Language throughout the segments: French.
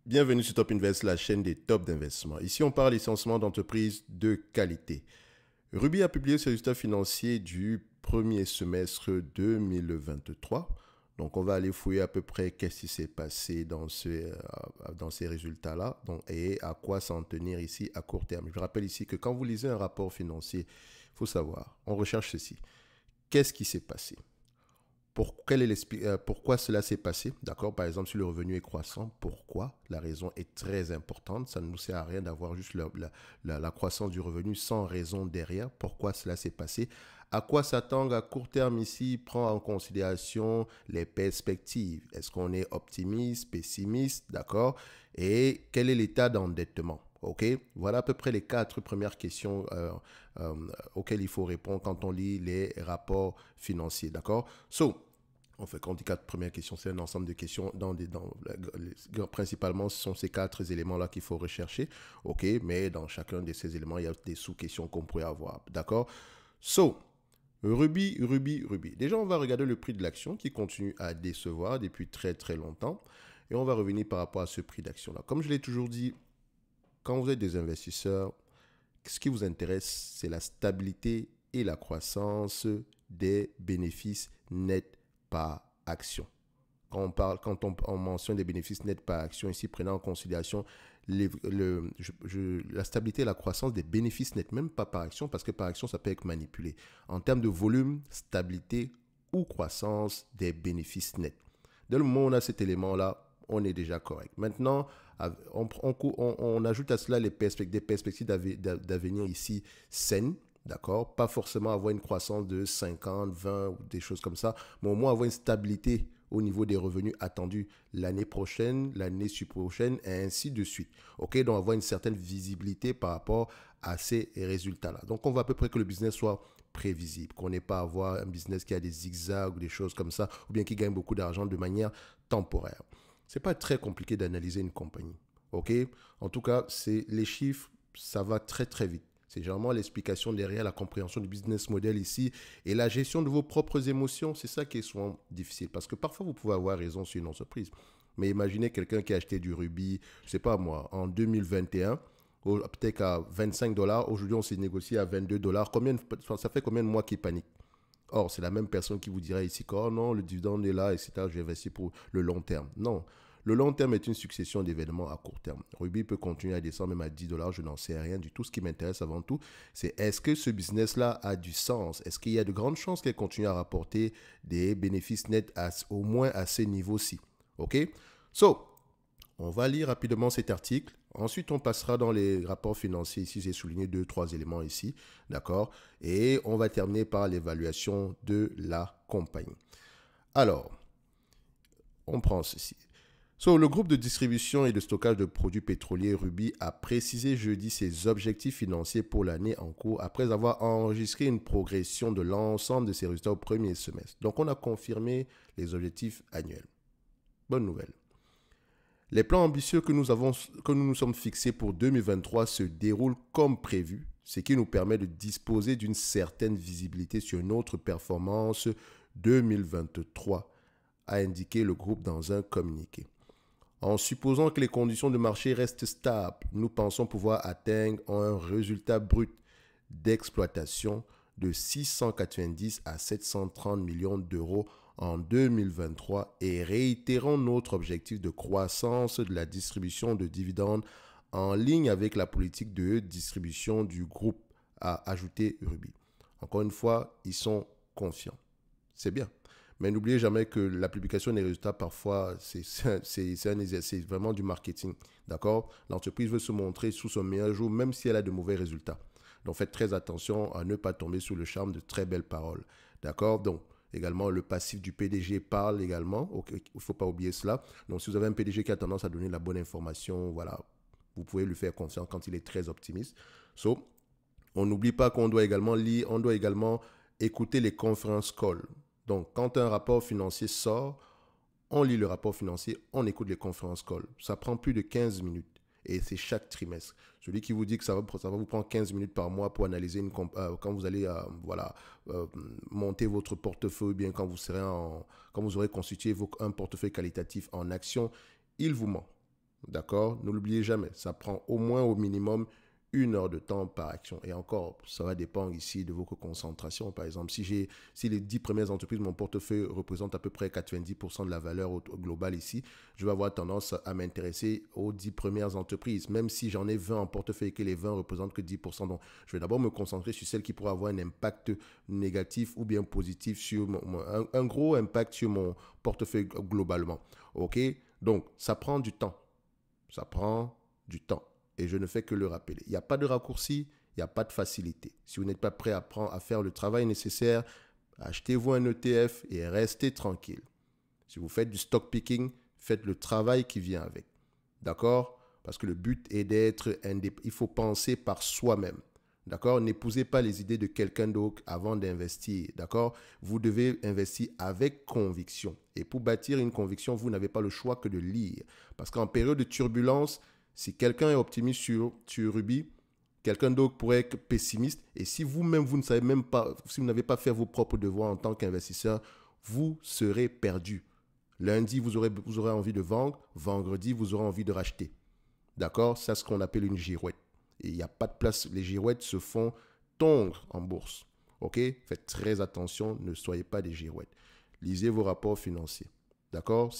Bienvenue sur Top Invest, la chaîne des tops d'investissement. Ici, on parle essentiellement d'entreprises de qualité. Ruby a publié ses résultats financiers du premier semestre 2023. Donc, on va aller fouiller à peu près qu'est-ce qui s'est passé dans ces résultats-là et à quoi s'en tenir ici à court terme. Je rappelle ici que quand vous lisez un rapport financier, il faut savoir, on recherche ceci. Qu'est-ce qui s'est passé? Pourquoi cela s'est passé? D'accord. Par exemple, si le revenu est croissant, pourquoi? La raison est très importante. Ça ne nous sert à rien d'avoir juste la croissance du revenu sans raison derrière. Pourquoi cela s'est passé? À quoi s'attendre à court terme ici? Prend en considération les perspectives. Est-ce qu'on est optimiste, pessimiste? D'accord. Et quel est l'état d'endettement? OK? Voilà à peu près les 4 premières questions euh, auxquelles il faut répondre quand on lit les rapports financiers. D'accord? Quand on dit 4 premières questions, c'est un ensemble de questions. Principalement, ce sont ces 4 éléments-là qu'il faut rechercher. OK? Mais dans chacun de ces éléments, il y a des sous-questions qu'on pourrait avoir. D'accord? Ruby. Déjà, on va regarder le prix de l'action qui continue à décevoir depuis très très longtemps. Et on va revenir par rapport à ce prix d'action-là. Comme je l'ai toujours dit, quand vous êtes des investisseurs, ce qui vous intéresse, c'est la stabilité et la croissance des bénéfices nets par action. Quand on mentionne des bénéfices nets par action, ici, prenant en considération la stabilité et la croissance des bénéfices nets, même pas par action, parce que par action, ça peut être manipulé. En termes de volume, stabilité ou croissance des bénéfices nets. Dès le moment où on a cet élément-là, on est déjà correct. Maintenant, on ajoute à cela des perspectives d'avenir ici saines. D'accord? Pas forcément avoir une croissance de 50, 20 ou des choses comme ça, mais au moins avoir une stabilité au niveau des revenus attendus l'année prochaine, l'année prochaine, et ainsi de suite. OK? Donc, avoir une certaine visibilité par rapport à ces résultats-là. Donc, on va à peu près que le business soit prévisible, qu'on n'ait pas à avoir un business qui a des zigzags ou des choses comme ça, ou bien qui gagne beaucoup d'argent de manière temporaire. C'est pas très compliqué d'analyser une compagnie. OK? En tout cas, c'est les chiffres, ça va très très vite. C'est généralement l'explication derrière la compréhension du business model ici et la gestion de vos propres émotions. C'est ça qui est souvent difficile parce que parfois vous pouvez avoir raison sur une entreprise. Mais imaginez quelqu'un qui a acheté du rubis, je sais pas moi, en 2021, peut-être à 25 dollars. Aujourd'hui, on s'est négocié à 22 dollars. Ça fait combien de mois qu'il panique? Or, c'est la même personne qui vous dira ici que oh non, le dividende est là, etc. Je vais investir pour le long terme. Non. Le long terme est une succession d'événements à court terme. Ruby peut continuer à descendre même à 10 dollars, je n'en sais rien du tout. Ce qui m'intéresse avant tout, c'est est-ce que ce business-là a du sens? Est-ce qu'il y a de grandes chances qu'elle continue à rapporter des bénéfices nets au moins à ce niveau-ci? OK? So, on va lire rapidement cet article. Ensuite, on passera dans les rapports financiers. Ici, j'ai souligné 2, 3 éléments ici. D'accord? Et on va terminer par l'évaluation de la compagnie. Alors, on prend ceci. Le groupe de distribution et de stockage de produits pétroliers Ruby a précisé jeudi ses objectifs financiers pour l'année en cours après avoir enregistré une progression de l'ensemble de ses résultats au premier semestre. Donc, on a confirmé les objectifs annuels. Bonne nouvelle. Les plans ambitieux que nous sommes fixés pour 2023 se déroulent comme prévu, ce qui nous permet de disposer d'une certaine visibilité sur notre performance 2023, a indiqué le groupe dans un communiqué. En supposant que les conditions de marché restent stables, nous pensons pouvoir atteindre un résultat brut d'exploitation de 690 à 730 millions d'euros en 2023 et réitérons notre objectif de croissance de la distribution de dividendes en ligne avec la politique de distribution du groupe, a ajouté Ruby. Encore une fois, ils sont confiants. C'est bien. Mais n'oubliez jamais que la publication des résultats, parfois, c'est vraiment du marketing. D'accord? L'entreprise veut se montrer sous son meilleur jour, même si elle a de mauvais résultats. Donc, faites très attention à ne pas tomber sous le charme de très belles paroles. D'accord? Donc, également, le passif du PDG parle également. Il ne faut pas oublier cela. Donc, si vous avez un PDG qui a tendance à donner la bonne information, voilà, vous pouvez lui faire confiance quand il est très optimiste. On n'oublie pas qu'on doit également lire, on doit également écouter les conference calls. Donc, quand un rapport financier sort, on lit le rapport financier, on écoute les conference calls. Ça prend plus de 15 minutes et c'est chaque trimestre. Celui qui vous dit que ça va vous prendre 15 minutes par mois pour analyser quand vous allez monter votre portefeuille, bien quand vous aurez constitué un portefeuille qualitatif en action, il vous ment. D'accord? Ne l'oubliez jamais. Ça prend au moins au minimum 1 heure de temps par action. Et encore, ça va dépendre ici de vos concentrations. Par exemple, si les 10 premières entreprises de mon portefeuille représentent à peu près 90% de la valeur globale ici, je vais avoir tendance à m'intéresser aux 10 premières entreprises, même si j'en ai 20 en portefeuille et que les 20 représentent que 10%. Donc, je vais d'abord me concentrer sur celles qui pourraient avoir un impact négatif ou bien positif sur un gros impact sur mon portefeuille globalement. OK? Donc, ça prend du temps. Ça prend du temps. Et je ne fais que le rappeler. Il n'y a pas de raccourci, il n'y a pas de facilité. Si vous n'êtes pas prêt à faire le travail nécessaire, achetez-vous un ETF et restez tranquille. Si vous faites du stock picking, faites le travail qui vient avec. D'accord? Parce que le but est d'être indépendant. Il faut penser par soi-même. D'accord? N'épousez pas les idées de quelqu'un d'autre avant d'investir. D'accord? Vous devez investir avec conviction. Et pour bâtir une conviction, vous n'avez pas le choix que de lire. Parce qu'en période de turbulence, si quelqu'un est optimiste sur Ruby, quelqu'un d'autre pourrait être pessimiste. Et si vous-même, vous ne savez même pas, si vous n'avez pas fait vos propres devoirs en tant qu'investisseur, vous serez perdu. Lundi, vous aurez envie de vendre. Vendredi, vous aurez envie de racheter. D'accord? C'est ce qu'on appelle une girouette. Et il n'y a pas de place. Les girouettes se font tondre en bourse. OK? Faites très attention. Ne soyez pas des girouettes. Lisez vos rapports financiers. D'accord?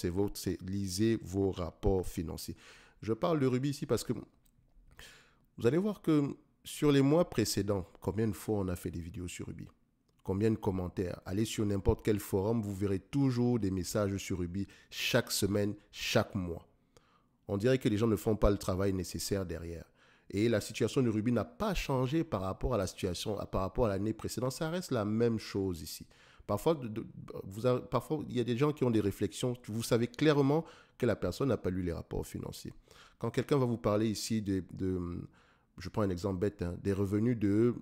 Lisez vos rapports financiers. Je parle de Ruby ici parce que vous allez voir que sur les mois précédents, combien de fois on a fait des vidéos sur Ruby? Combien de commentaires? Allez sur n'importe quel forum, vous verrez toujours des messages sur Ruby chaque semaine, chaque mois. On dirait que les gens ne font pas le travail nécessaire derrière. Et la situation de Ruby n'a pas changé par rapport à la situation, par rapport à l'année précédente. Ça reste la même chose ici. Parfois, il y a des gens qui ont des réflexions. Vous savez clairement que la personne n'a pas lu les rapports financiers. Quand quelqu'un va vous parler ici je prends un exemple bête, des revenus de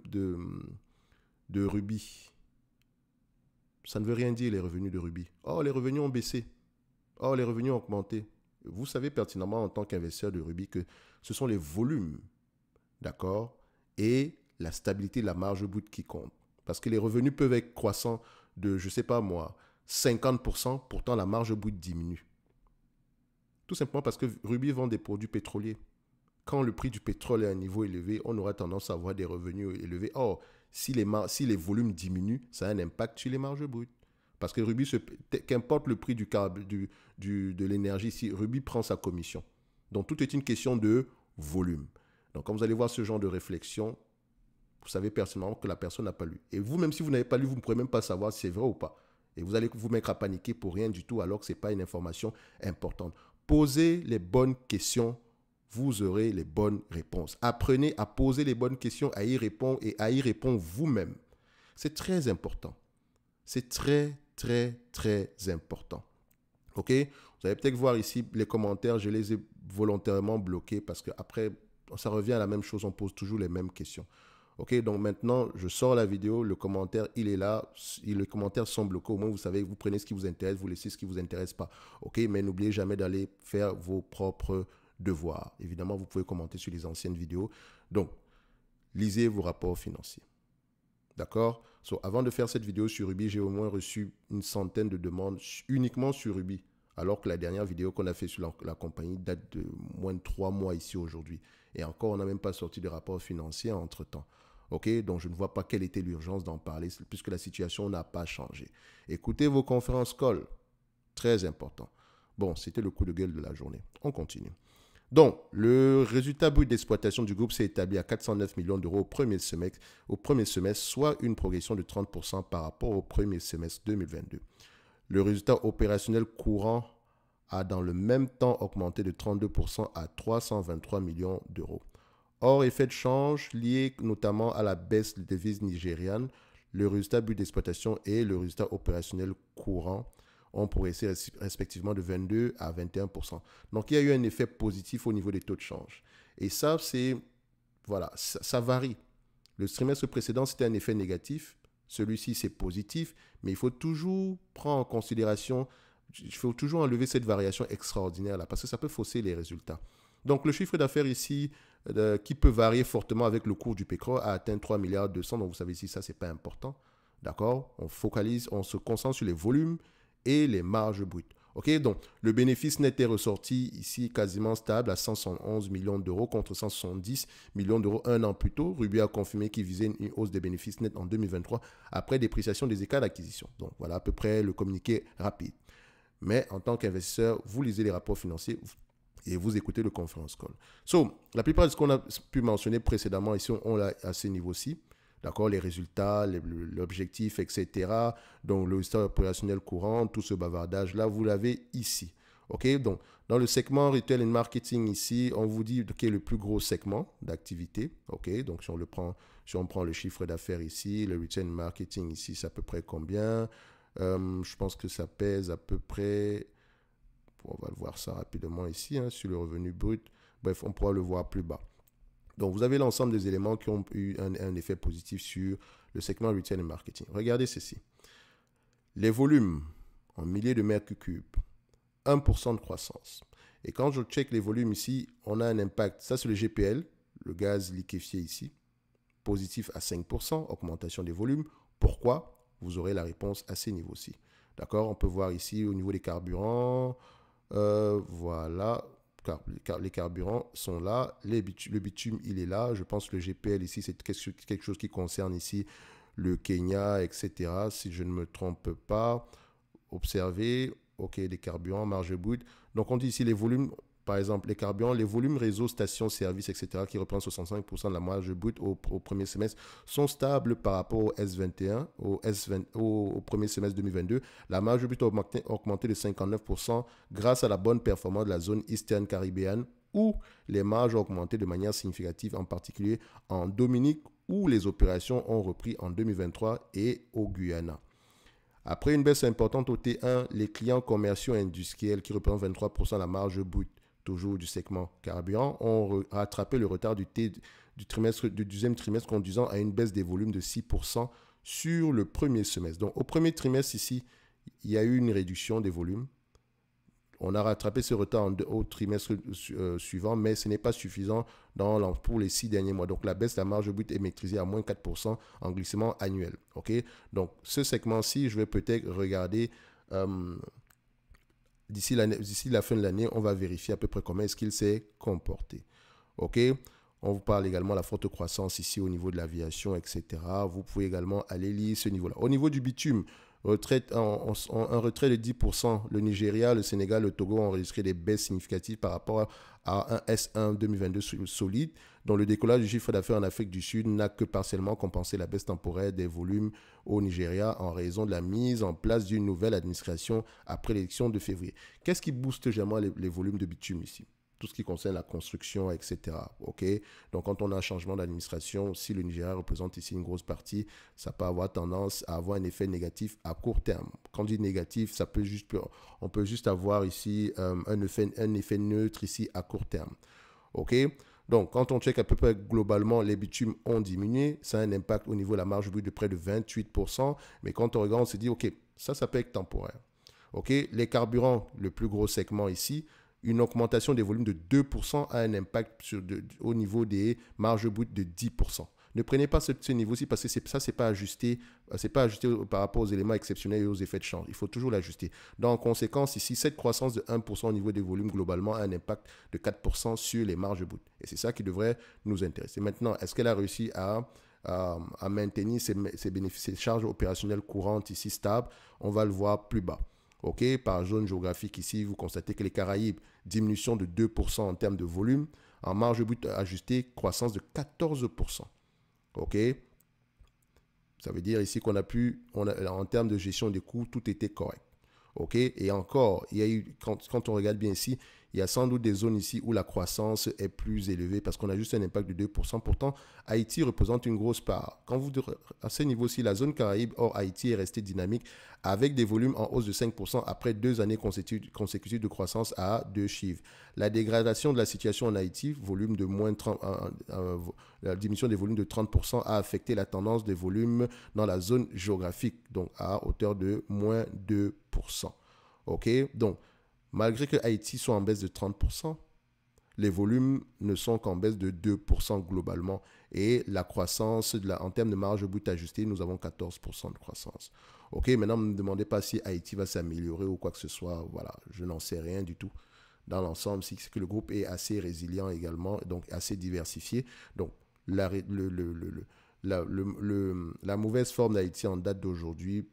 Ruby. Ça ne veut rien dire, les revenus de Ruby. Oh, les revenus ont baissé. Oh, les revenus ont augmenté. Vous savez pertinemment en tant qu'investisseur de Ruby que ce sont les volumes, d'accord, et la stabilité de la marge brute qui comptent. Parce que les revenus peuvent être croissants de, je ne sais pas moi, 50%, pourtant la marge brute diminue. Tout simplement parce que Ruby vend des produits pétroliers. Quand le prix du pétrole est à un niveau élevé, on aura tendance à avoir des revenus élevés. Or, si les volumes diminuent, ça a un impact sur les marges brutes. Parce que Ruby, qu'importe le prix de l'énergie, si Ruby prend sa commission. Donc, tout est une question de volume. Donc, quand vous allez voir ce genre de réflexion, vous savez personnellement que la personne n'a pas lu. Et vous, même si vous n'avez pas lu, vous ne pourrez même pas savoir si c'est vrai ou pas. Et vous allez vous mettre à paniquer pour rien du tout, alors que ce n'est pas une information importante. Posez les bonnes questions, vous aurez les bonnes réponses. Apprenez à poser les bonnes questions, à y répondre et à y répondre vous-même. C'est très important. C'est très, très, très important. OK? Vous allez peut-être voir ici les commentaires, je les ai volontairement bloqués parce qu'après, ça revient à la même chose, on pose toujours les mêmes questions. OK? Donc maintenant, je sors la vidéo, le commentaire, il est là, les commentaires sont bloqués. Au moins, vous savez, vous prenez ce qui vous intéresse, vous laissez ce qui ne vous intéresse pas. OK? Mais n'oubliez jamais d'aller faire vos propres devoirs. Évidemment, vous pouvez commenter sur les anciennes vidéos. Donc, lisez vos rapports financiers. D'accord? Avant de faire cette vidéo sur Ruby, j'ai au moins reçu une centaine de demandes uniquement sur Ruby. Alors que la dernière vidéo qu'on a fait sur la compagnie date de moins de 3 mois ici aujourd'hui. Et encore, on n'a même pas sorti de rapport financier entre-temps. OK? Donc, je ne vois pas quelle était l'urgence d'en parler puisque la situation n'a pas changé. Écoutez vos conférences call. Très important. Bon, c'était le coup de gueule de la journée. On continue. Donc, le résultat brut d'exploitation du groupe s'est établi à 409 millions d'euros au premier semestre, soit une progression de 30% par rapport au premier semestre 2022. Le résultat opérationnel courant a dans le même temps augmenté de 32% à 323 millions d'euros. Hors effet de change lié notamment à la baisse des devises nigérianes, le résultat brut d'exploitation et le résultat opérationnel courant ont progressé respectivement de 22 à 21%. Donc, il y a eu un effet positif au niveau des taux de change. Et ça, ça varie. Le trimestre précédent, c'était un effet négatif. Celui-ci, c'est positif. Mais il faut toujours prendre en considération, il faut toujours enlever cette variation extraordinaire-là parce que ça peut fausser les résultats. Donc, le chiffre d'affaires ici, qui peut varier fortement avec le cours du pétrole, a atteint 3,2 milliards. Donc, vous savez ici, ça, ce n'est pas important. D'accord? On se concentre sur les volumes et les marges brutes. Ok, donc le bénéfice net est ressorti ici quasiment stable à 111 millions d'euros contre 170 millions d'euros un an plus tôt. Rubis a confirmé qu'il visait une hausse des bénéfices nets en 2023 après dépréciation des écarts d'acquisition. Donc voilà à peu près le communiqué rapide. Mais en tant qu'investisseur, vous lisez les rapports financiers et vous écoutez le conference call. La plupart de ce qu'on a pu mentionner précédemment ici, on l'a à ce niveau-ci. D'accord, les résultats, l'objectif, etc. Donc, le résultat opérationnel courant, tout ce bavardage-là, vous l'avez ici. OK, donc, dans le segment Retail and Marketing ici, on vous dit quel est le plus gros segment d'activité. OK, donc, si on prend le chiffre d'affaires ici, le Retail and Marketing ici, c'est à peu près combien? Je pense que ça pèse à peu près, on va le voir ça rapidement ici, hein, sur le revenu brut. Bref, on pourra le voir plus bas. Donc, vous avez l'ensemble des éléments qui ont eu un effet positif sur le segment Retail et Marketing. Regardez ceci. Les volumes en milliers de mètres cubes, 1% de croissance. Et quand je check les volumes ici, on a un impact. Ça, c'est le GPL, le gaz liquéfié ici, positif à 5%, augmentation des volumes. Pourquoi? Vous aurez la réponse à ces niveaux-ci. D'accord? On peut voir ici au niveau des carburants. Voilà. Les carburants sont là, le bitume il est là, je pense que le GPL ici c'est quelque chose qui concerne ici le Kenya, etc. Si je ne me trompe pas, observez, ok, les carburants, marge brute. Donc on dit ici les volumes, par exemple les carburants, les volumes réseau, stations, services, etc. qui représentent 65% de la marge brute au premier semestre sont stables par rapport au S21, au premier semestre 2022. La marge brute a augmenté de 59% grâce à la bonne performance de la zone Eastern Caribbean où les marges ont augmenté de manière significative, en particulier en Dominique où les opérations ont repris en 2023 et au Guyana. Après une baisse importante au T1, les clients commerciaux et industriels qui représentent 23% de la marge brute toujours du segment carburant, ont rattrapé le retard du deuxième trimestre conduisant à une baisse des volumes de 6% sur le premier semestre. Donc, au premier trimestre, ici, il y a eu une réduction des volumes. On a rattrapé ce retard au trimestre suivant, mais ce n'est pas suffisant pour les 6 derniers mois. Donc, la baisse de la marge brute est maîtrisée à moins 4% en glissement annuel. Okay? Donc, ce segment-ci, je vais peut-être regarder... d'ici la fin de l'année, on va vérifier à peu près comment est-ce qu'il s'est comporté. OK? On vous parle également de la forte croissance ici au niveau de l'aviation, etc. Vous pouvez également aller lire ce niveau-là. Au niveau du bitume, un retrait de 10%. Le Nigeria, le Sénégal, le Togo ont enregistré des baisses significatives par rapport à un S1 2022 solide, dont le décollage du chiffre d'affaires en Afrique du Sud n'a que partiellement compensé la baisse temporaire des volumes au Nigeria en raison de la mise en place d'une nouvelle administration après l'élection de février. Qu'est-ce qui booste généralement les volumes de bitume ici? Tout ce qui concerne la construction, etc. Okay? Donc, quand on a un changement d'administration, si le Nigeria représente ici une grosse partie, ça peut avoir tendance à avoir un effet négatif à court terme. Quand on dit négatif, on peut juste avoir ici un effet neutre ici à court terme. OK? Donc, quand on check à peu près globalement, les bitumes ont diminué. Ça a un impact au niveau de la marge brute de près de 28%. Mais quand on regarde, on se dit, OK, ça peut être temporaire. OK? Les carburants, le plus gros segment ici, une augmentation des volumes de 2% a un impact au niveau des marges brutes de 10%. Ne prenez pas ce niveau-ci parce que ça, ce n'est pas ajusté par rapport aux éléments exceptionnels et aux effets de change. Il faut toujours l'ajuster. Donc, en conséquence, ici, cette croissance de 1% au niveau des volumes globalement a un impact de 4% sur les marges brutes. Et c'est ça qui devrait nous intéresser. Maintenant, est-ce qu'elle a réussi à maintenir ses charges opérationnelles courantes ici stables? On va le voir plus bas. OK, par zone géographique ici, vous constatez que les Caraïbes, diminution de 2% en termes de volume. En marge brute ajustée, croissance de 14%. OK, ça veut dire ici qu'on en termes de gestion des coûts, tout était correct. OK, et encore, il y a eu, quand on regarde bien ici, il y a sans doute des zones ici où la croissance est plus élevée parce qu'on a juste un impact de 2%. Pourtant, Haïti représente une grosse part. À ce niveau-ci, la zone Caraïbe hors Haïti est restée dynamique avec des volumes en hausse de 5% après 2 années consécutives de croissance à 2 chiffres. La dégradation de la situation en Haïti, la diminution des volumes de 30% a affecté la tendance des volumes dans la zone géographique, donc à hauteur de moins 2%. OK, donc malgré que Haïti soit en baisse de 30%, les volumes ne sont qu'en baisse de 2% globalement. Et la croissance, en termes de marge brute ajustée, nous avons 14% de croissance. Ok, maintenant, ne me demandez pas si Haïti va s'améliorer ou quoi que ce soit. Voilà, je n'en sais rien du tout. Dans l'ensemble, c'est que le groupe est assez résilient également, donc assez diversifié. Donc, la mauvaise forme d'Haïti en date d'aujourd'hui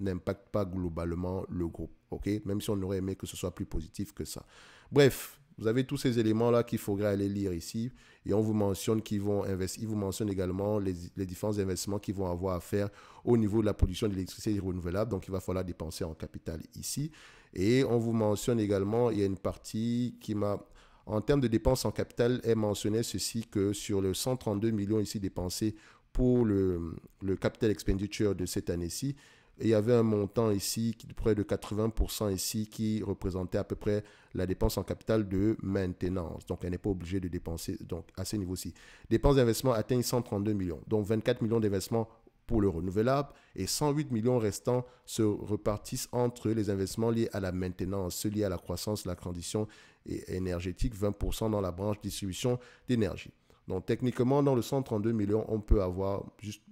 n'impacte pas globalement le groupe, ok? Même si on aurait aimé que ce soit plus positif que ça. Bref, vous avez tous ces éléments-là qu'il faudrait aller lire ici. Et on vous mentionne qu'ils vont investir. Ils vous mentionnent également les différents investissements qu'ils vont avoir à faire au niveau de la production d'électricité renouvelable. Donc, il va falloir dépenser en capital ici. Et on vous mentionne également, il y a une partie qui m'a... En termes de dépenses en capital, elle mentionnait ceci, que sur le 132 millions ici dépensés pour le capital expenditure de cette année-ci, il y avait un montant ici, de près de 80% ici, qui représentait à peu près la dépense en capital de maintenance. Donc, elle n'est pas obligée de dépenser donc, à ce niveau-ci. Dépenses d'investissement atteignent 132 millions. Donc, 24 millions d'investissements pour le renouvelable et 108 millions restants se repartissent entre les investissements liés à la maintenance, ceux liés à la croissance, la transition énergétique, 20% dans la branche distribution d'énergie. Donc, techniquement, dans le 132 millions, on peut avoir juste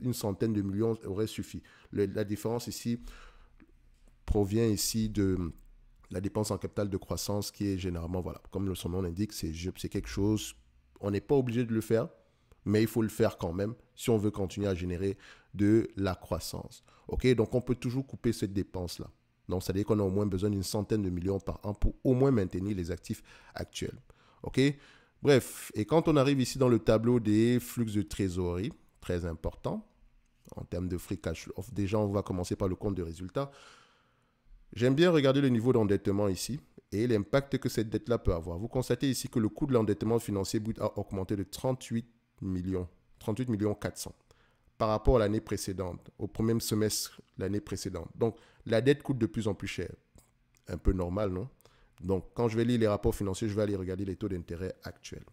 une centaine de millions aurait suffi. La différence ici provient ici de la dépense en capital de croissance qui est généralement, voilà, comme son nom l'indique, c'est quelque chose, on n'est pas obligé de le faire, mais il faut le faire quand même si on veut continuer à générer de la croissance. Ok, donc on peut toujours couper cette dépense-là. Donc, ça veut dire qu'on a au moins besoin d'une centaine de millions par an pour au moins maintenir les actifs actuels. Ok. Bref, et quand on arrive ici dans le tableau des flux de trésorerie, très important, en termes de free cash flow, déjà on va commencer par le compte de résultat. J'aime bien regarder le niveau d'endettement ici et l'impact que cette dette-là peut avoir. Vous constatez ici que le coût de l'endettement financier brut a augmenté de 38 millions 400 par rapport à l'année précédente, au premier semestre l'année précédente. Donc, la dette coûte de plus en plus cher. Un peu normal, non? Donc, quand je vais lire les rapports financiers, je vais aller regarder les taux d'intérêt actuels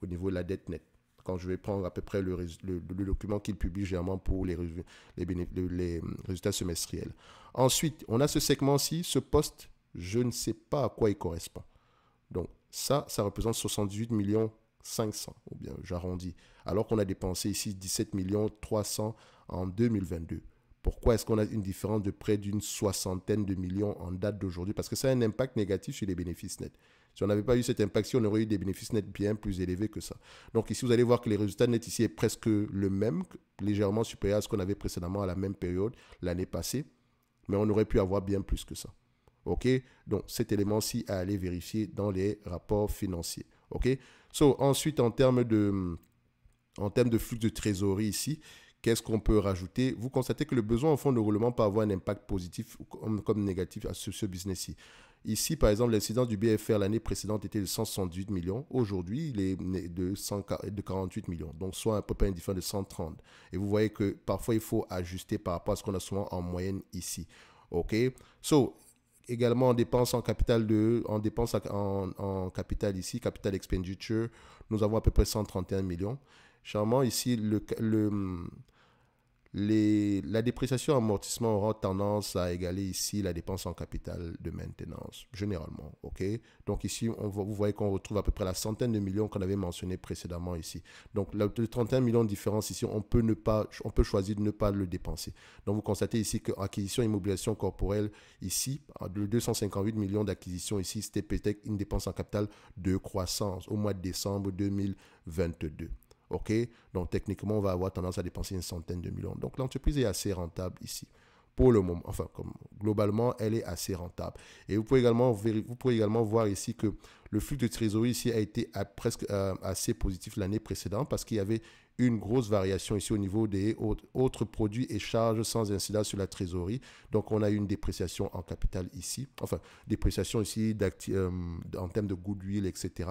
au niveau de la dette nette. Quand je vais prendre à peu près le document qu'il publie généralement pour les résultats semestriels. Ensuite, on a ce segment-ci, ce poste, je ne sais pas à quoi il correspond. Donc, ça représente 78 millions 500, ou bien j'arrondis. Alors qu'on a dépensé ici 17 millions 300 en 2022. Pourquoi est-ce qu'on a une différence de près d'une soixantaine de millions en date d'aujourd'hui? Parce que ça a un impact négatif sur les bénéfices nets. Si on n'avait pas eu cet impact, on aurait eu des bénéfices nets bien plus élevés que ça. Donc ici, vous allez voir que les résultats nets ici est presque le même, légèrement supérieur à ce qu'on avait précédemment à la même période l'année passée. Mais on aurait pu avoir bien plus que ça. OK? Donc cet élément-ci à aller vérifier dans les rapports financiers. OK? Ensuite, en termes de flux de trésorerie ici, qu'est-ce qu'on peut rajouter? Vous constatez que le besoin en fonds de roulement peut avoir un impact positif comme négatif à ce business-ci. Ici, par exemple, l'incidence du BFR l'année précédente était de 178 millions. Aujourd'hui, il est de 48 millions, donc soit à peu près une différence de 130. Et vous voyez que parfois, il faut ajuster par rapport à ce qu'on a souvent en moyenne ici. OK? Également en dépenses en capital en capital ici, capital expenditure, nous avons à peu près 131 millions. Généralement, ici, la dépréciation amortissement aura tendance à égaler ici la dépense en capital de maintenance, généralement. Ok. Donc ici, vous voyez qu'on retrouve à peu près la centaine de millions qu'on avait mentionné précédemment ici. Donc le 31 millions de différence ici, on peut choisir de ne pas le dépenser. Donc vous constatez ici qu'acquisition immobilisation corporelle ici, de 258 millions d'acquisition ici, c'était peut-être une dépense en capital de croissance au mois de décembre 2022. OK? Donc, techniquement, on va avoir tendance à dépenser une centaine de millions. Donc, l'entreprise est assez rentable ici. Pour le moment, enfin, globalement, elle est assez rentable. Et vous pouvez également voir ici que le flux de trésorerie ici a été presque assez positif l'année précédente parce qu'il y avait une grosse variation ici au niveau des autres produits et charges sans incidence sur la trésorerie. Donc, on a eu une dépréciation en capital ici. Enfin, dépréciation ici en termes de goodwill, etc.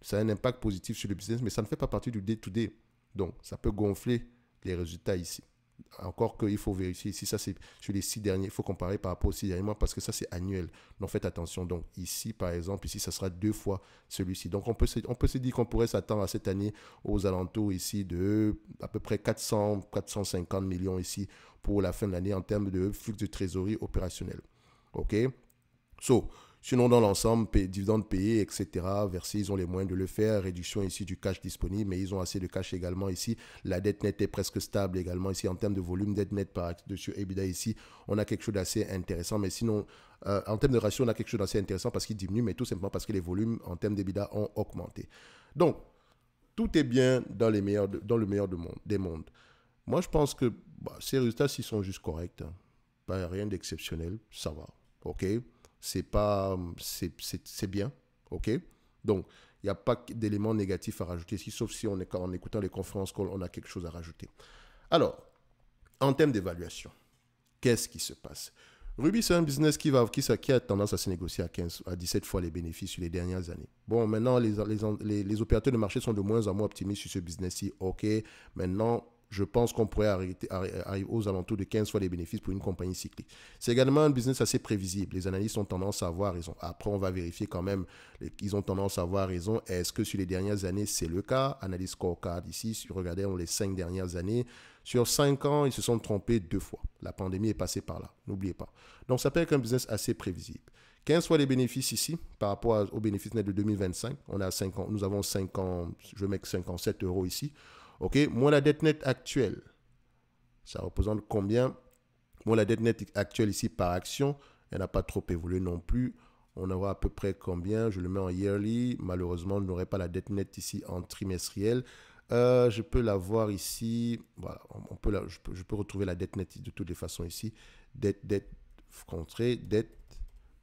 Ça a un impact positif sur le business, mais ça ne fait pas partie du day-to-day. Donc, ça peut gonfler les résultats ici. Encore qu'il faut vérifier ici, ça c'est sur les 6 derniers, il faut comparer par rapport aux 6 derniers mois parce que ça c'est annuel. Donc, faites attention. Donc, ici, par exemple, ici, ça sera 2 fois celui-ci. Donc, on peut se dire qu'on pourrait s'attendre à cette année aux alentours ici de à peu près 450 millions ici pour la fin de l'année en termes de flux de trésorerie opérationnel. OK? Sinon, dans l'ensemble, dividendes payés, etc., versés, ils ont les moyens de le faire. Réduction ici du cash disponible, mais ils ont assez de cash également ici. La dette nette est presque stable également ici en termes de volume dette nette par dessus EBITDA ici. On a quelque chose d'assez intéressant, mais sinon, en termes de ratio, on a quelque chose d'assez intéressant parce qu'il diminue, mais tout simplement parce que les volumes en termes d'EBITDA ont augmenté. Donc, tout est bien dans le meilleur des mondes. Moi, je pense que ces résultats, s'ils sont juste corrects, hein, pas rien d'exceptionnel, ça va. OK? C'est bien. OK? Donc, il n'y a pas d'éléments négatifs à rajouter ici, sauf si en écoutant les conférences call, on a quelque chose à rajouter. Alors, en termes d'évaluation, qu'est-ce qui se passe? Ruby, c'est un business qui a tendance à se négocier à 17 fois les bénéfices sur les dernières années. Bon, maintenant, les opérateurs de marché sont de moins en moins optimistes sur ce business-ci. OK, maintenant, je pense qu'on pourrait arriver aux alentours de 15 fois les bénéfices pour une compagnie cyclique. C'est également un business assez prévisible. Les analystes ont tendance à avoir raison. Après, on va vérifier quand même qu'ils ont tendance à avoir raison. Est-ce que sur les dernières années, c'est le cas? Analyse scorecard ici, regardez les 5 dernières années. Sur 5 ans, ils se sont trompés 2 fois. La pandémie est passée par là, n'oubliez pas. Donc, ça peut être un business assez prévisible. 15 fois les bénéfices ici, par rapport aux bénéfices nets de 2025. On a 5 ans, nous avons 5 ans, je vais mettre 57 € ici. OK, moins la dette nette actuelle. Ça représente combien? Moins la dette nette actuelle ici par action, elle n'a pas trop évolué non plus. On aura à peu près combien? Je le mets en yearly. Malheureusement, je n'aurai pas la dette nette ici en trimestriel. Je peux la voir ici. Voilà, je peux retrouver la dette nette de toutes les façons ici. Dette contrée, dette.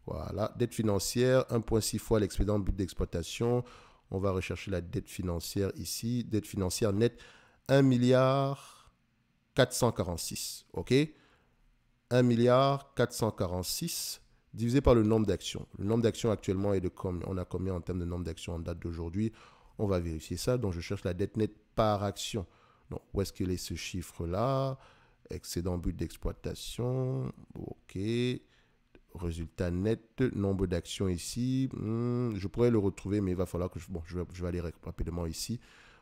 Voilà, dette financière, 1,6 fois l'excédent but d'exploitation. On va rechercher la dette financière ici. Dette financière nette, 1 milliard 446. OK? 1 milliard 446 divisé par le nombre d'actions. Le nombre d'actions actuellement est de combien? On a combien en termes de nombre d'actions en date d'aujourd'hui? On va vérifier ça. Donc, je cherche la dette nette par action. Donc, où est-ce qu'il est ce chiffre-là? Excédent but d'exploitation. OK. Résultat net, nombre d'actions ici. Je pourrais le retrouver, mais il va falloir que je vais aller rapidement ici.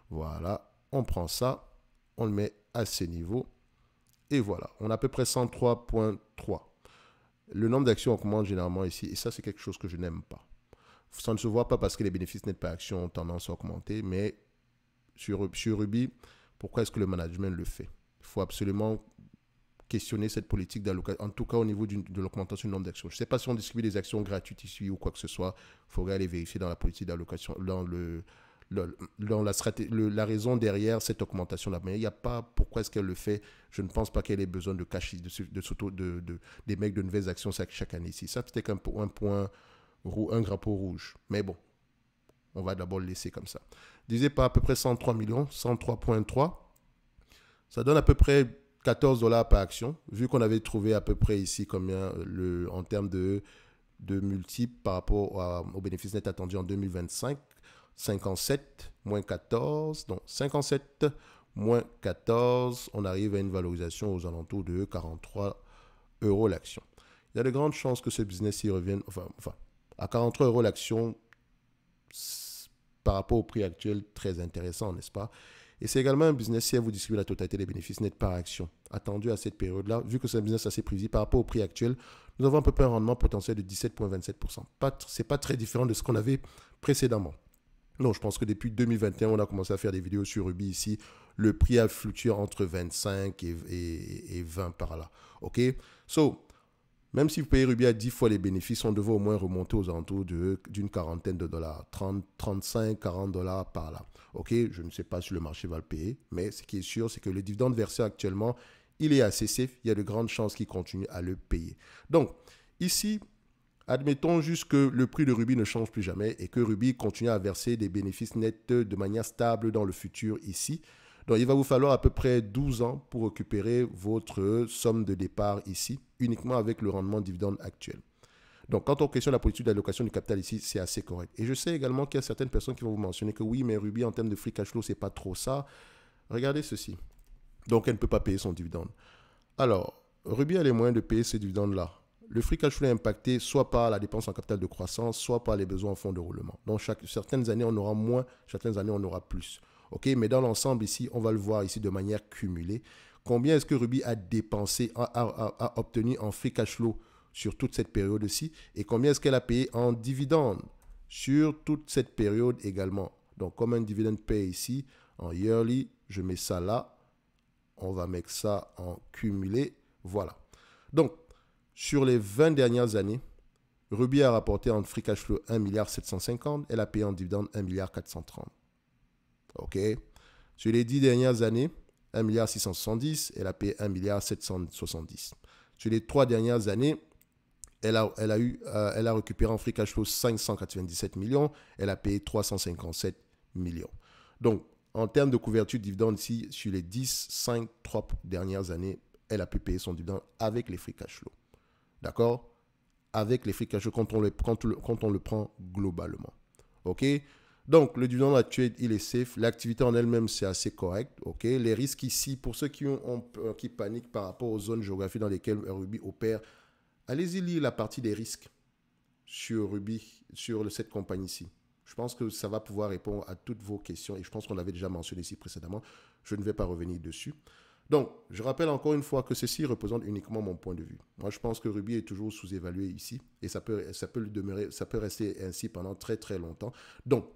Voilà. On prend ça. On le met à ce niveau. Et voilà. On a à peu près 103,3. Le nombre d'actions augmente généralement ici. Et ça, c'est quelque chose que je n'aime pas. Ça ne se voit pas parce que les bénéfices nets par action ont tendance à augmenter, mais sur Ruby, pourquoi est-ce que le management le fait? Il faut absolument questionner cette politique d'allocation, en tout cas au niveau de l'augmentation du nombre d'actions. Je ne sais pas si on distribue des actions gratuites ici ou quoi que ce soit. Il faudrait aller vérifier dans la politique d'allocation, dans la raison derrière cette augmentation-là. Mais il n'y a pas pourquoi est-ce qu'elle le fait. Je ne pense pas qu'elle ait besoin de cacher des mecs de nouvelles actions chaque année ici. Ça, peut-être un drapeau rouge. Mais bon, on va d'abord le laisser comme ça. Divisé par à peu près 103 millions, 103,3. Ça donne à peu près 14 $ par action. Vu qu'on avait trouvé à peu près ici combien en termes de multiples par rapport aux bénéfices nets attendus en 2025. 57 moins 14. Donc 57 moins 14, on arrive à une valorisation aux alentours de 43 € l'action. Il y a de grandes chances que ce business y revienne. Enfin, à 43 € l'action, par rapport au prix actuel, très intéressant, n'est-ce pas? Et c'est également un business si elle vous distribue la totalité des bénéfices nets par action. Attendu à cette période-là, vu que c'est un business assez prévisible par rapport au prix actuel, nous avons à peu près un rendement potentiel de 17,27%. Ce n'est pas très différent de ce qu'on avait précédemment. Non, je pense que depuis 2021, on a commencé à faire des vidéos sur Ruby ici. Le prix a fluctué entre 25 et 20 par là. OK? Même si vous payez Ruby à 10 fois les bénéfices, on devrait au moins remonter aux alentours d'une quarantaine de dollars. 30, 35, 40 $ par là. OK? Je ne sais pas si le marché va le payer, mais ce qui est sûr, c'est que le dividende versé actuellement, il est assez safe. Il y a de grandes chances qu'il continue à le payer. Donc, ici, admettons juste que le prix de Ruby ne change plus jamais et que Ruby continue à verser des bénéfices nets de manière stable dans le futur ici. Donc, il va vous falloir à peu près 12 ans pour récupérer votre somme de départ ici, uniquement avec le rendement dividende actuel. Donc, quand on questionne la politique d'allocation du capital ici, c'est assez correct. Et je sais également qu'il y a certaines personnes qui vont vous mentionner que oui, mais Ruby, en termes de free cash flow, c'est pas trop ça. Regardez ceci. Donc, elle ne peut pas payer son dividende. Alors, Ruby a les moyens de payer ces dividendes-là. Le free cash flow est impacté soit par la dépense en capital de croissance, soit par les besoins en fonds de roulement. Donc, certaines années, on aura moins, certaines années, on aura plus. OK, mais dans l'ensemble ici, on va le voir ici de manière cumulée. Combien est-ce que Ruby a dépensé, a obtenu en free cash flow sur toute cette période-ci et combien est-ce qu'elle a payé en dividendes sur toute cette période également. Donc, comme un dividend pay ici, en yearly, je mets ça là. On va mettre ça en cumulé. Voilà. Donc, sur les 20 dernières années, Ruby a rapporté en free cash flow 1,750 milliard. Elle a payé en dividende 1,430 milliard. OK. Sur les 10 dernières années, 1,670 milliard. Elle a payé 1,770 milliard. Sur les 3 dernières années, elle a récupéré en free cash flow 597 millions. Elle a payé 357 millions. Donc, en termes de couverture de dividendes ici, sur les 10, 5, 3 dernières années, elle a pu payer son dividende avec les free cash flow. D'accord? Avec les free cash flow quand on le prend globalement. OK? Donc, le dividende actuel, il est safe. L'activité en elle-même, c'est assez correct. OK? Les risques ici, pour ceux qui paniquent par rapport aux zones géographiques dans lesquelles Ruby opère, allez-y lire la partie des risques sur Ruby, sur cette compagnie-ci. Je pense que ça va pouvoir répondre à toutes vos questions et je pense qu'on l'avait déjà mentionné ici précédemment. Je ne vais pas revenir dessus. Donc, je rappelle encore une fois que ceci représente uniquement mon point de vue. Moi, je pense que Ruby est toujours sous-évalué ici et ça peut rester ainsi pendant très très longtemps. Donc,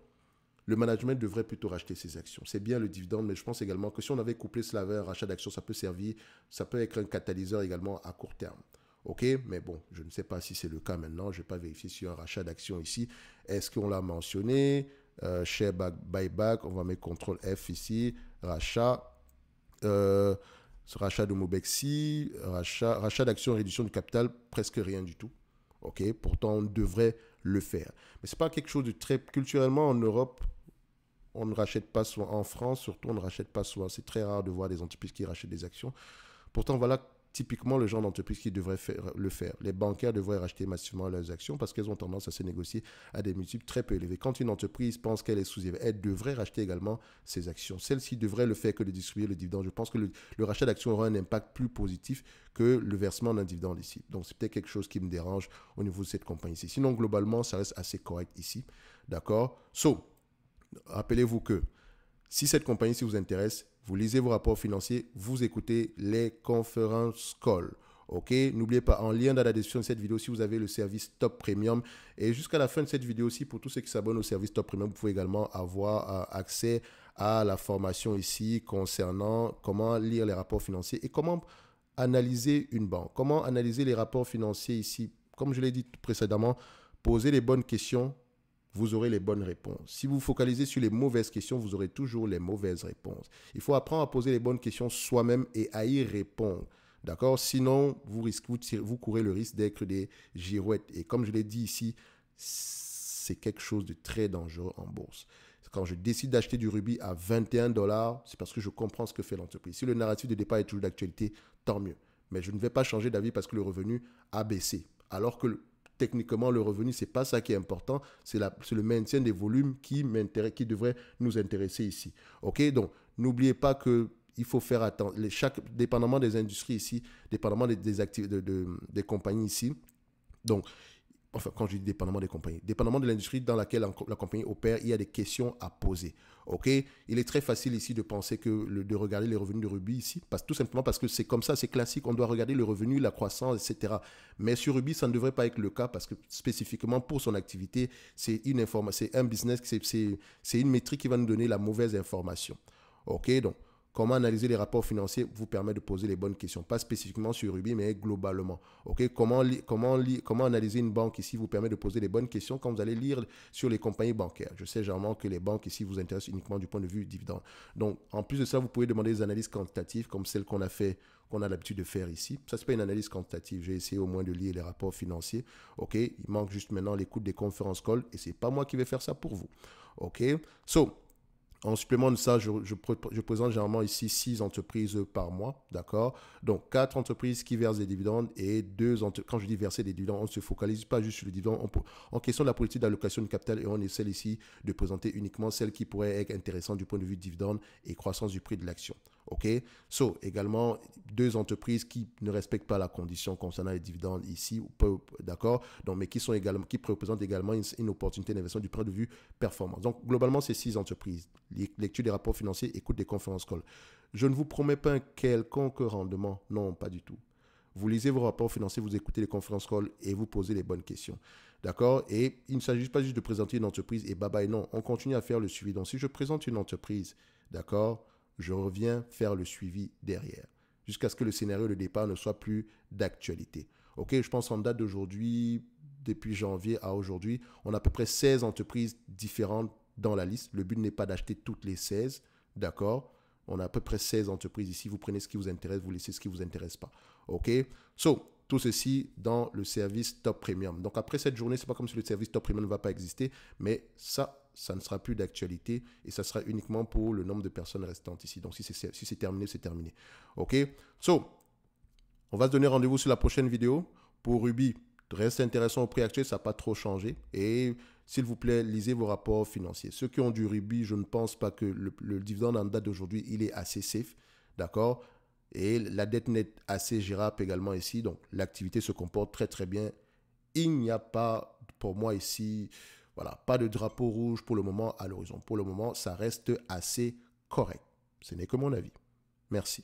le management devrait plutôt racheter ses actions. C'est bien le dividende, mais je pense également que si on avait couplé cela avec un rachat d'actions, ça peut être un catalyseur également à court terme. OK, mais bon, je ne sais pas si c'est le cas maintenant. Je ne vais pas vérifier sur un rachat d'actions ici. Est-ce qu'on l'a mentionné? Share buyback, on va mettre CTRL F ici. Rachat. Rachat de Mobexi. Rachat d'actions, réduction du capital, presque rien du tout. OK, pourtant on devrait le faire. Mais ce n'est pas quelque chose de très... Culturellement, en Europe, on ne rachète pas souvent. En France, surtout, on ne rachète pas souvent. C'est très rare de voir des entreprises qui rachètent des actions. Pourtant, voilà typiquement le genre d'entreprise qui devrait le faire. Les bancaires devraient racheter massivement leurs actions parce qu'elles ont tendance à se négocier à des multiples très peu élevés. Quand une entreprise pense qu'elle est sous-évaluée, elle devrait racheter également ses actions. Celle-ci devrait le faire que de distribuer le dividende. Je pense que le rachat d'actions aura un impact plus positif que le versement d'un dividende ici. Donc, c'est peut-être quelque chose qui me dérange au niveau de cette compagnie-ci. Sinon, globalement, ça reste assez correct ici. D'accord? Rappelez-vous que si cette compagnie-ci vous intéresse, vous lisez vos rapports financiers, vous écoutez les conférences call. OK? N'oubliez pas, en lien dans la description de cette vidéo, si vous avez le service Top Premium. Et jusqu'à la fin de cette vidéo aussi, pour tous ceux qui s'abonnent au service Top Premium, vous pouvez également avoir accès à la formation ici concernant comment lire les rapports financiers et comment analyser une banque. Comment analyser les rapports financiers ici. Comme je l'ai dit précédemment, poser les bonnes questions, vous aurez les bonnes réponses. Si vous focalisez sur les mauvaises questions, vous aurez toujours les mauvaises réponses. Il faut apprendre à poser les bonnes questions soi-même et à y répondre. D'accord? Sinon, vous courez le risque d'être des girouettes. Et comme je l'ai dit ici, c'est quelque chose de très dangereux en bourse. Quand je décide d'acheter du Ruby à 21 $, c'est parce que je comprends ce que fait l'entreprise. Si le narratif de départ est toujours d'actualité, tant mieux. Mais je ne vais pas changer d'avis parce que le revenu a baissé. Alors que techniquement, le revenu, ce n'est pas ça qui est important. C'est le maintien des volumes qui devrait nous intéresser ici. OK? Donc, n'oubliez pas qu'il faut faire attention. Dépendamment des industries ici, dépendamment des compagnies ici. Donc, enfin, quand je dis dépendamment des compagnies, dépendamment de l'industrie dans laquelle la compagnie opère, il y a des questions à poser. OK? Il est très facile ici de penser de regarder les revenus de Ruby ici, tout simplement parce que c'est comme ça, c'est classique. On doit regarder le revenu, la croissance, etc. Mais sur Ruby, ça ne devrait pas être le cas parce que spécifiquement pour son activité, c'est un business, c'est une métrique qui va nous donner la mauvaise information. OK? Donc, comment analyser les rapports financiers vous permet de poser les bonnes questions. Pas spécifiquement sur Ruby, mais globalement. Okay? Comment analyser une banque ici vous permet de poser les bonnes questions quand vous allez lire sur les compagnies bancaires. Je sais généralement que les banques ici vous intéressent uniquement du point de vue dividende. Donc, en plus de ça, vous pouvez demander des analyses quantitatives comme celles qu'on a l'habitude de faire ici. Ça, ce n'est pas une analyse quantitative. J'ai essayé au moins de lire les rapports financiers. OK? Il manque juste maintenant l'écoute des conférences call et ce n'est pas moi qui vais faire ça pour vous. OK? En supplément de ça, je présente généralement ici 6 entreprises par mois, d'accord? Donc, 4 entreprises qui versent des dividendes et 2 entreprises. Quand je dis verser des dividendes, on ne se focalise pas juste sur le dividende. En question de la politique d'allocation de capital, et on essaie ici de présenter uniquement celles qui pourraient être intéressantes du point de vue dividende et croissance du prix de l'action. OK? Également, 2 entreprises qui ne respectent pas la condition concernant les dividendes ici, d'accord? Donc, mais qui représentent également une opportunité d'investissement du point de vue performance. Donc, globalement, c'est 6 entreprises. Lecture des rapports financiers, écoute des conférences call. Je ne vous promets pas un quelconque rendement. Non, pas du tout. vous lisez vos rapports financiers, vous écoutez les conférences calls et vous posez les bonnes questions. D'accord? Et il ne s'agit pas juste de présenter une entreprise et bye bye. Non, on continue à faire le suivi. Donc, si je présente une entreprise, d'accord, je reviens faire le suivi derrière jusqu'à ce que le scénario de départ ne soit plus d'actualité. OK, je pense en date d'aujourd'hui, depuis janvier à aujourd'hui, on a à peu près 16 entreprises différentes dans la liste. Le but n'est pas d'acheter toutes les 16, d'accord? On a à peu près 16 entreprises ici. Vous prenez ce qui vous intéresse, vous laissez ce qui ne vous intéresse pas. OK? So, tout ceci dans le service Top Premium. Donc, après cette journée, ce n'est pas comme si le service Top Premium ne va pas exister, mais ça ne sera plus d'actualité et ça sera uniquement pour le nombre de personnes restantes ici. Donc, si c'est terminé, c'est terminé. OK? So, on va se donner rendez-vous sur la prochaine vidéo. Pour Ruby, reste intéressant au prix actuel, ça n'a pas trop changé. Et s'il vous plaît, lisez vos rapports financiers. Ceux qui ont du Ruby, je ne pense pas que le dividende en date d'aujourd'hui, il est assez safe. D'accord? Et la dette nette assez gérable également ici. Donc, l'activité se comporte très, très bien. Il n'y a pas, pour moi ici, voilà, pas de drapeau rouge pour le moment à l'horizon. Pour le moment, ça reste assez correct. Ce n'est que mon avis. Merci.